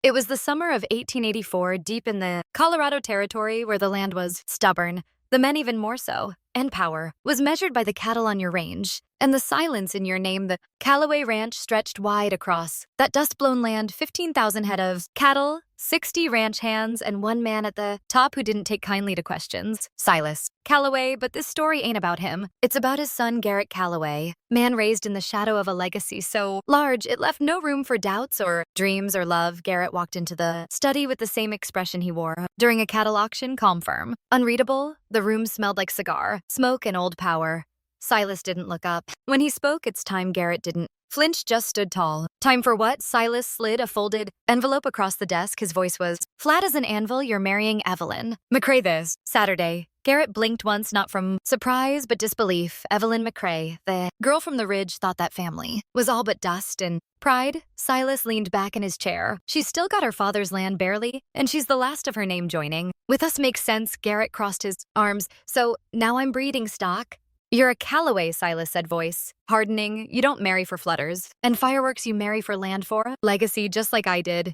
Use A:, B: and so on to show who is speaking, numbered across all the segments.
A: It was the summer of 1884, deep in the Colorado Territory where the land was stubborn, the men even more so, and power was measured by the cattle on your range, and the silence in your name. The Callaway Ranch stretched wide across that dust-blown land, 15,000 head of cattle, 60 ranch hands, and one man at the top who didn't take kindly to questions, Silas Callaway. But this story ain't about him. It's about his son, Garrett Callaway, man raised in the shadow of a legacy so large it left no room for doubts or dreams or love. Garrett walked into the study with the same expression he wore during a cattle auction, calm, firm. Unreadable, the room smelled like cigar, smoke, and old power. Silas didn't look up. When he spoke, it's time. Garrett didn't flinch, just stood tall. Time for what? Silas slid a folded envelope across the desk. His voice was flat as an anvil. You're marrying Evelyn McCrae this Saturday. Garrett blinked once, not from surprise, but disbelief. Evelyn McCrae, the girl from the ridge, thought that family was all but dust and pride. Silas leaned back in his chair. She's still got her father's land barely, and she's the last of her name joining. With us makes sense. Garrett crossed his arms. So now I'm breeding stock. You're a Callaway, Silas said, voice hardening. You don't marry for flutters. And fireworks you marry for land for. Legacy, just like I did.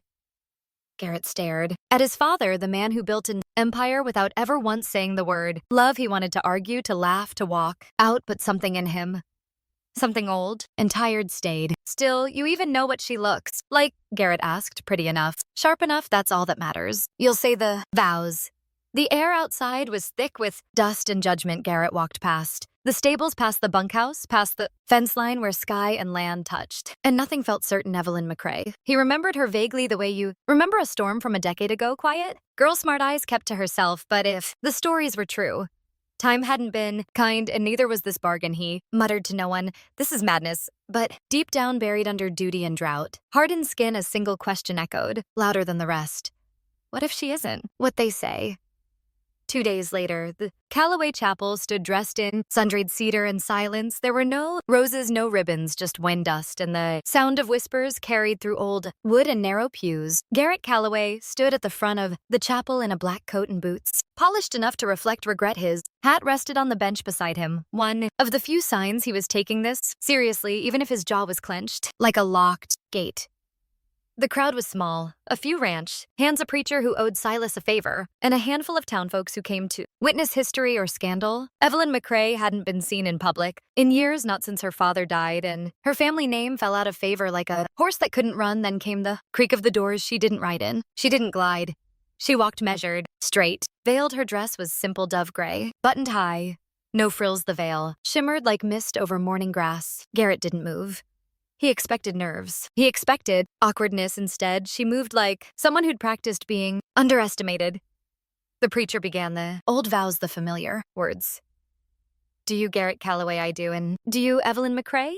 A: Garrett stared at his father, the man who built an empire without ever once saying the word love. He wanted to argue, to laugh, to walk out, but something in him, something old and tired, stayed. Still, you even know what she looks like? Garrett asked. Pretty enough. Sharp enough, that's all that matters. You'll say the vows. The air outside was thick with dust and judgment. Garrett walked past the stables, past the bunkhouse, past the fence line where sky and land touched. And nothing felt certain. Evelyn McCrae. He remembered her vaguely, the way you remember a storm from a decade ago. Quiet. Girl Smart Eyes kept to herself, but if the stories were true, time hadn't been kind, and neither was this bargain. He muttered to no one, this is madness. But deep down, buried under duty and drought, hardened skin, a single question echoed, louder than the rest. What if she isn't what they say? 2 days later, the Callaway Chapel stood dressed in sundried cedar and silence. There were no roses, no ribbons, just wind dust and the sound of whispers carried through old wood and narrow pews. Garrett Callaway stood at the front of the chapel in a black coat and boots, polished enough to reflect regret. His hat rested on the bench beside him, one of the few signs he was taking this seriously, even if his jaw was clenched, like a locked gate. The crowd was small, a few ranch hands, a preacher who owed Silas a favor, and a handful of townfolks who came to witness history or scandal. Evelyn McCrae hadn't been seen in public in years, not since her father died, and her family name fell out of favor like a horse that couldn't run. Then came the creak of the doors. She didn't ride in. She didn't glide. She walked measured, straight, veiled. Her dress was simple dove gray, buttoned high, no frills. The veil shimmered like mist over morning grass. Garrett didn't move. He expected nerves. He expected awkwardness. Instead, she moved like someone who'd practiced being underestimated. The preacher began the old vows, the familiar words. Do you, Garrett Callaway? I do. And do you, Evelyn McCrae?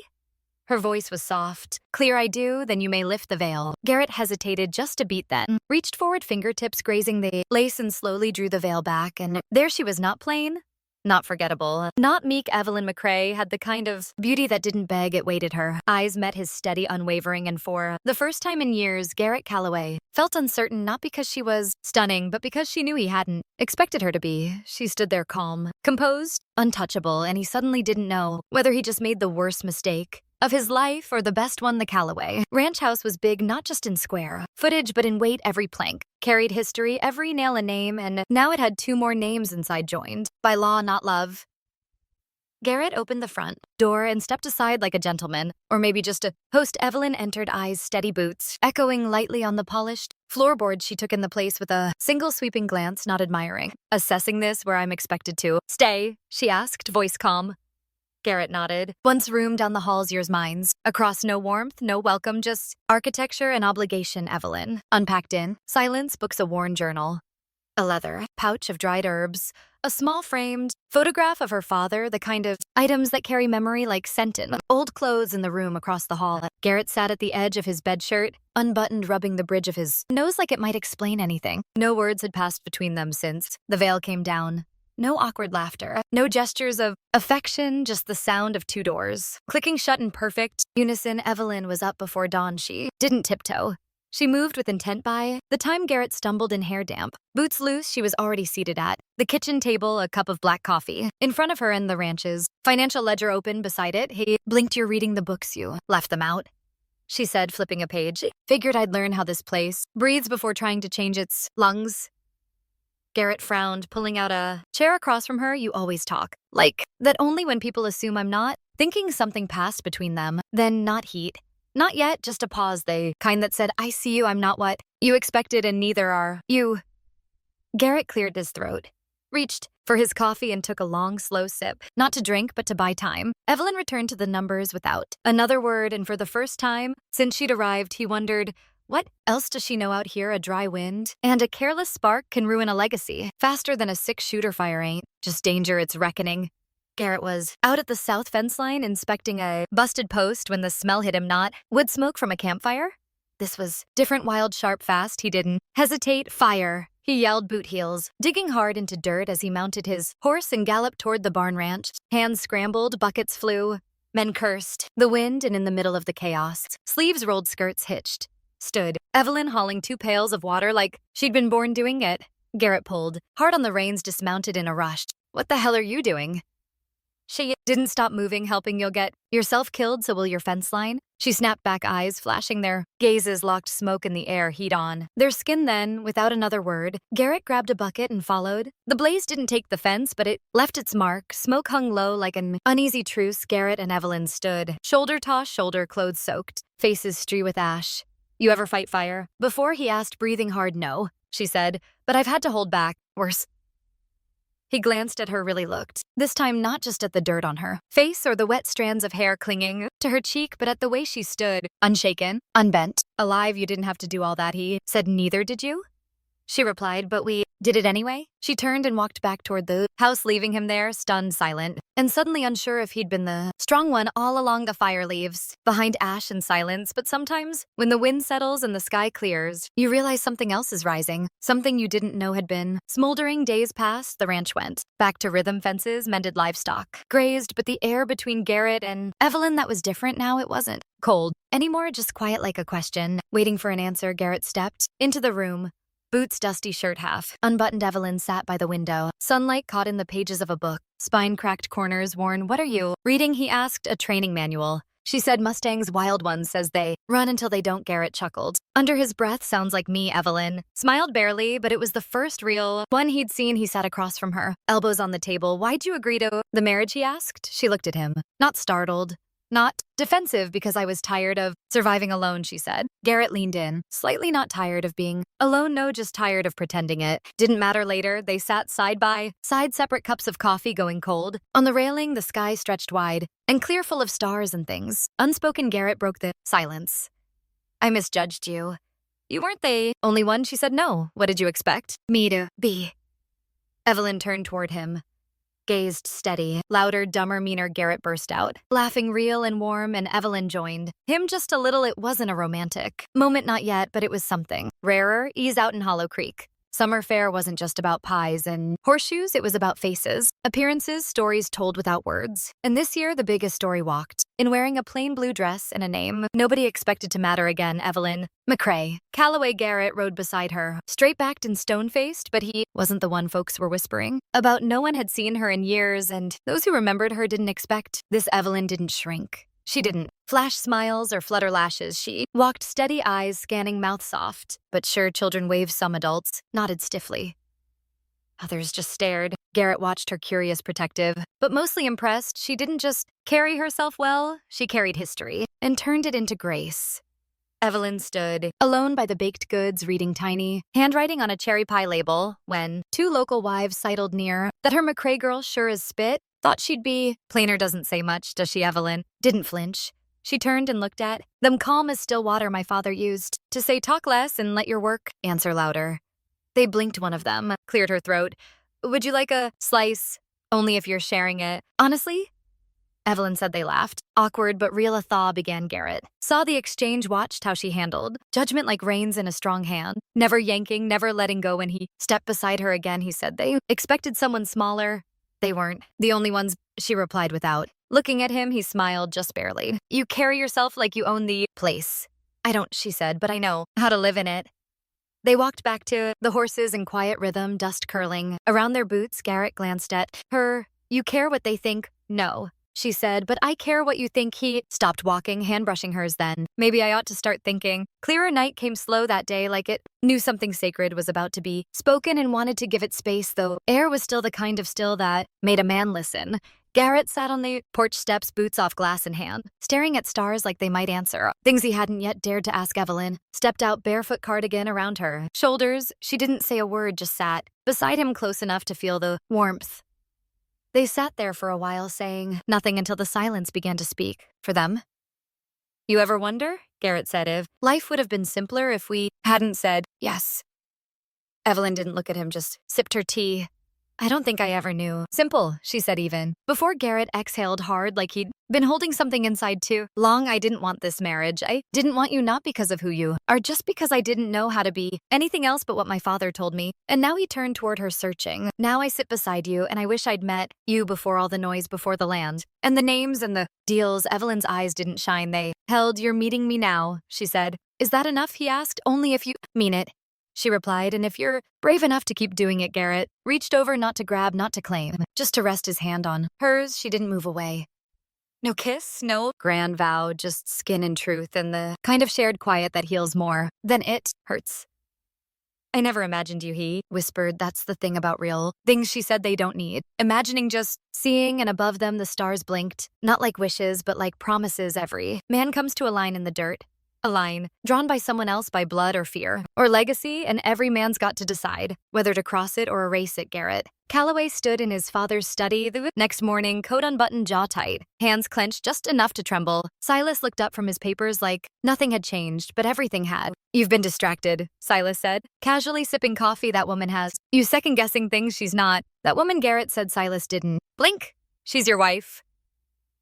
A: Her voice was soft. Clear. I do. Then you may lift the veil. Garrett hesitated just a beat, then reached forward, fingertips grazing the lace, and slowly drew the veil back. And there she was, not plain, not forgettable, not meek. Evelyn McCrae had the kind of beauty that didn't beg, it waited. Her eyes met his, steady, unwavering, and for the first time in years, Garrett Callaway felt uncertain, not because she was stunning, but because she knew he hadn't expected her to be. She stood there calm, composed, untouchable, and he suddenly didn't know whether he just made the worst mistake of his life or the best one. The Callaway ranch house was big, not just in square footage, but in weight. Every plank carried history, every nail a name, and now it had 2 more names inside, joined by law, not love. Garrett opened the front door and stepped aside like a gentleman, or maybe just a host. Evelyn entered, eyes steady, boots echoing lightly on the polished floorboard. She took in the place with a single sweeping glance, not admiring. Assessing this where I'm expected to stay, she asked, voice calm. Garrett nodded. Once room down the halls, yours, mine's. Across, no warmth, no welcome, just architecture and obligation. Evelyn unpacked in silence, books, a worn journal, a leather pouch of dried herbs, a small framed photograph of her father, the kind of items that carry memory like scented. Old clothes in the room across the hall. Garrett sat at the edge of his bedshirt, unbuttoned, rubbing the bridge of his nose like it might explain anything. No words had passed between them since the veil came down. No awkward laughter, no gestures of affection, just the sound of 2 doors clicking shut in perfect unison. Evelyn was up before dawn. She didn't tiptoe. She moved with intent. By the time Garrett stumbled in, hair damp, boots loose, she was already seated at the kitchen table, a cup of black coffee in front of her, and the ranch's financial ledger open beside it. He blinked. You're reading the books, you left them out. she said, flipping a page. Figured I'd learn how this place breathes before trying to change its lungs. Garrett frowned, pulling out a chair across from her. You always talk. Like that only when people assume I'm not. Thinking something passed between them. Then not heat. Not yet, just a pause, they kind that said, I see you, I'm not what you expected and neither are you. Garrett cleared his throat, reached for his coffee and took a long, slow sip, not to drink, but to buy time. Evelyn returned to the numbers without another word, and for the first time since she'd arrived, he wondered, what else does she know out here? A dry wind and a careless spark can ruin a legacy faster than a six-shooter fire ain't. Just danger, it's reckoning. Garrett was out at the south fence line inspecting a busted post when the smell hit him. Not wood smoke from a campfire. This was different, wild, sharp, fast. He didn't hesitate. Fire, he yelled, boot heels, digging hard into dirt as he mounted his horse and galloped toward the barn ranch. Hands scrambled, buckets flew, men cursed. The wind, and in the middle of the chaos, sleeves rolled, skirts hitched, stood Evelyn, hauling 2 pails of water like she'd been born doing it. Garrett pulled hard on the reins, dismounted in a rush. What the hell are you doing? She didn't stop moving, helping you'll get yourself killed, so will your fence line. She snapped back, eyes flashing, their gazes locked, smoke in the air, heat on their skin. Then, without another word, Garrett grabbed a bucket and followed. The blaze didn't take the fence, but it left its mark. Smoke hung low like an uneasy truce. Garrett and Evelyn stood, shoulder to shoulder, clothes soaked, faces streaked with ash. You ever fight fire? Before, he asked, breathing hard. No, she said, but I've had to hold back. Worse. He glanced at her, really looked, this time not just at the dirt on her face or the wet strands of hair clinging to her cheek, but at the way she stood, unshaken, unbent. Alive, you didn't have to do all that, he said. Neither did you? She replied, but we did it anyway. She turned and walked back toward the house, leaving him there, stunned, silent, and suddenly unsure if he'd been the strong one all along. The fire leaves behind ash and silence, but sometimes when the wind settles and the sky clears, you realize something else is rising, something you didn't know had been smoldering. Days passed, the ranch went back to rhythm, fences, mended, livestock grazed, but the air between Garrett and Evelyn, that was different now. It wasn't cold anymore, just quiet, like a question, waiting for an answer. Garrett stepped into the room. Boots, dusty, shirt half unbuttoned. Evelyn sat by the window, sunlight caught in the pages of a book, spine cracked, corners worn. What are you reading? He asked. A training manual. She said, Mustangs, wild ones, says they run until they don't. Garrett chuckled under his breath. Sounds like me. Evelyn smiled barely, but it was the first real one he'd seen. He sat across from her, elbows on the table. Why'd you agree to the marriage? He asked. She looked at him, not startled, not defensive. Because I was tired of surviving alone, she said. Garrett leaned in, slightly. Not tired of being alone, no, just tired of pretending it didn't matter. Later, they sat side by side, separate cups of coffee going cold. On the railing, the sky stretched wide and clear, full of stars and things. Unspoken, Garrett broke the silence. I misjudged you. You weren't the only one, she said. No, what did you expect me to be? Evelyn turned toward him, gazed steady, louder, dumber, meaner. Garrett burst out, laughing, real and warm, and Evelyn joined him just a little. It wasn't a romantic moment, not yet, but it was something rarer. Ease out in Hollow Creek. Summer fair wasn't just about pies and horseshoes, it was about faces, appearances, stories told without words. And this year, the biggest story walked in, wearing a plain blue dress and a name nobody expected to matter again. Evelyn McCrae. Calloway. Garrett rode beside her, straight-backed and stone-faced, but he wasn't the one folks were whispering about. No one had seen her in years, and those who remembered her didn't expect this. Evelyn didn't shrink. She didn't flash smiles or flutter lashes. She walked, steady, eyes scanning, mouth soft but sure. Children waved, some adults nodded stiffly. Others just stared. Garrett watched her, curious, protective, but mostly impressed. She didn't just carry herself well, she carried history and turned it into grace. Evelyn stood alone by the baked goods, reading tiny handwriting on a cherry pie label, when 2 local wives sidled near. That her McCrae girl, sure as spit, thought she'd be plainer. Doesn't say much, does she? Evelyn didn't flinch. She turned and looked at them, calm as still water. My father used to say, talk less and let your work answer louder. They blinked. One of them cleared her throat. Would you like a slice? Only if you're sharing it. Honestly? Evelyn said. They laughed. Awkward but real. A thaw began. Garrett saw the exchange, watched how she handled judgment like reins in a strong hand, never yanking, never letting go. When he stepped beside her again, he said they expected someone smaller. They weren't the only ones, she replied without looking at him. He smiled, just barely. You carry yourself like you own the place. I don't, she said, but I know how to live in it. They walked back to the horses in quiet rhythm, dust curling around their boots. Garrett glanced at her. You care what they think? No. she said, but I care what you think. He stopped walking, hand brushing hers then. Maybe I ought to start thinking. Clearer night came slow that day, like it knew something sacred was about to be spoken and wanted to give it space, though air was still the kind of still that made a man listen. Garrett sat on the porch steps, boots off, glass in hand, staring at stars like they might answer. Things he hadn't yet dared to ask Evelyn. Stepped out, barefoot, cardigan around her shoulders. She didn't say a word, just sat beside him close enough to feel the warmth. They sat there for a while, saying nothing until the silence began to speak for them. You ever wonder, Garrett said, if life would have been simpler if we hadn't said yes? Evelyn didn't look at him, just sipped her tea. I don't think I ever knew. Simple, she said even. Before Garrett exhaled hard like he'd been holding something inside too long. I didn't want this marriage. I didn't want you not because of who you are, just because I didn't know how to be anything else but what my father told me. And now he turned toward her, searching. Now I sit beside you, and I wish I'd met you before all the noise, before the land. And the names and the deals. Evelyn's eyes didn't shine. They held. You're meeting me now, she said. Is that enough, he asked. Only if you mean it, she replied, and if you're brave enough to keep doing it. Garrett reached over, not to grab, not to claim, just to rest his hand on hers. She didn't move away. No kiss, no grand vow, just skin and truth, and the kind of shared quiet that heals more than it hurts. I never imagined you, he whispered. That's the thing about real things, she said, they don't need imagining, just seeing, and above them the stars blinked, not like wishes, but like promises. Every man comes to a line in the dirt. A line drawn by someone else, by blood or fear or legacy, and every man's got to decide whether to cross it or erase it. Garrett Calloway stood in his father's study the next morning, coat unbuttoned, jaw tight, hands clenched just enough to tremble. Silas looked up from his papers like nothing had changed, but everything had. You've been distracted, Silas said, casually sipping coffee. That woman has you second-guessing things she's not. That woman, Garrett said. Silas didn't blink. She's your wife.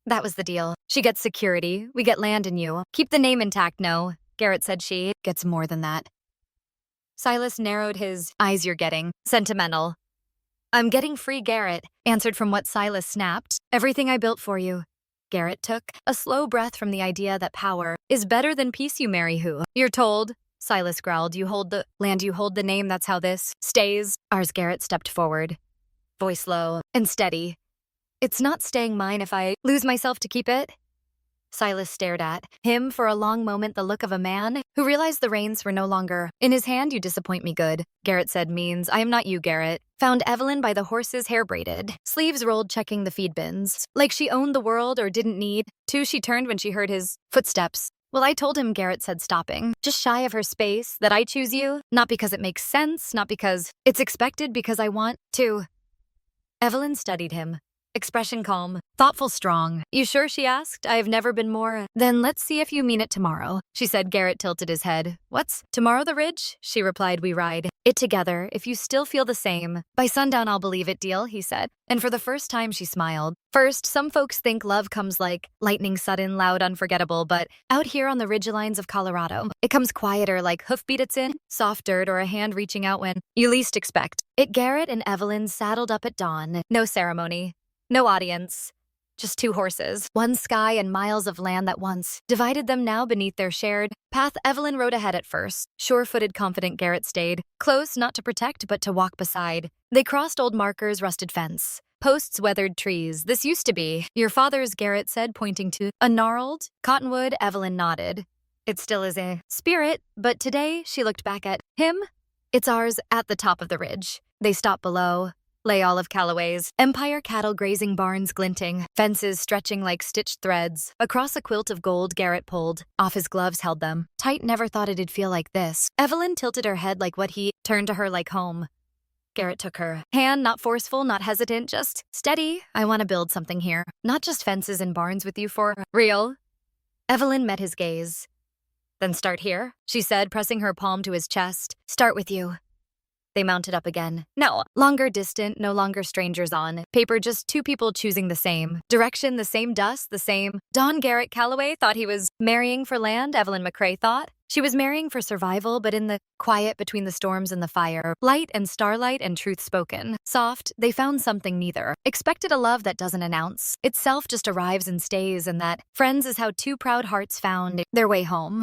A: That was the deal. She gets security. We get land in you. Keep the name intact. No, Garrett said. She gets more than that. Silas narrowed his eyes. You're getting sentimental. I'm getting free, Garrett answered from what Silas snapped. Everything I built for you. Garrett took a slow breath from the idea that power is better than peace. You marry who you're told, Silas growled. You hold the land, you hold the name. That's how this stays ours. Garrett stepped forward, voice low and steady. It's not staying mine if I lose myself to keep it. Silas stared at him for a long moment, the look of a man who realized the reins were no longer in his hand. You disappoint me, good, Garrett said. Means I am not you. Garrett found Evelyn by the horse's hair, braided, sleeves rolled, checking the feed bins. Like she owned the world or didn't need to. She turned when she heard his footsteps. Well, I told him, Garrett said, stopping, just shy of her space, that I choose you, not because it makes sense, not because it's expected, because I want to. Evelyn studied him. Expression calm, thoughtful, strong. You sure, she asked. I've never been more. Then let's see if you mean it tomorrow, she said. Garrett tilted his head. What's tomorrow? The ridge? She replied. We ride it together. If you still feel the same. By sundown I'll believe it. Deal, he said. And for the first time she smiled. First, some folks think love comes like lightning, sudden, loud, unforgettable, but out here on the ridgelines of Colorado, it comes quieter, like hoofbeat it's in, soft dirt, or a hand reaching out when you least expect it. Garrett and Evelyn saddled up at dawn. No ceremony. No audience, just two horses, one sky and miles of land that once divided them now beneath their shared path. Evelyn rode ahead at first, sure-footed, confident. Garrett stayed close, not to protect, but to walk beside. They crossed old markers, rusted fence, posts, weathered trees. This used to be your father's, Garrett said, pointing to a gnarled cottonwood. Evelyn nodded. It still is a spirit, but today, she looked back at him. It's ours at the top of the ridge. They stopped below. Lay all of Calloway's empire, cattle grazing, barns glinting, fences stretching like stitched threads. Across a quilt of gold, Garrett pulled off his gloves, held them tight. Never thought it'd feel like this. Evelyn tilted her head like what he turned to her like home. Garrett took her hand, not forceful, not hesitant, just steady. I want to build something here, not just fences and barns with you for real. Evelyn met his gaze. Then start here, she said, pressing her palm to his chest. Start with you. They mounted up again. No longer distant, no longer strangers on paper, just two people choosing the same direction, the same dust, the same dawn. Garrett Calloway thought he was marrying for land. Evelyn McCrae thought she was marrying for survival, but in the quiet between the storms and the fire, light and starlight and truth spoken, soft, they found something neither expected. A love that doesn't announce itself, just arrives and stays, and that, friends, is how two proud hearts found their way home.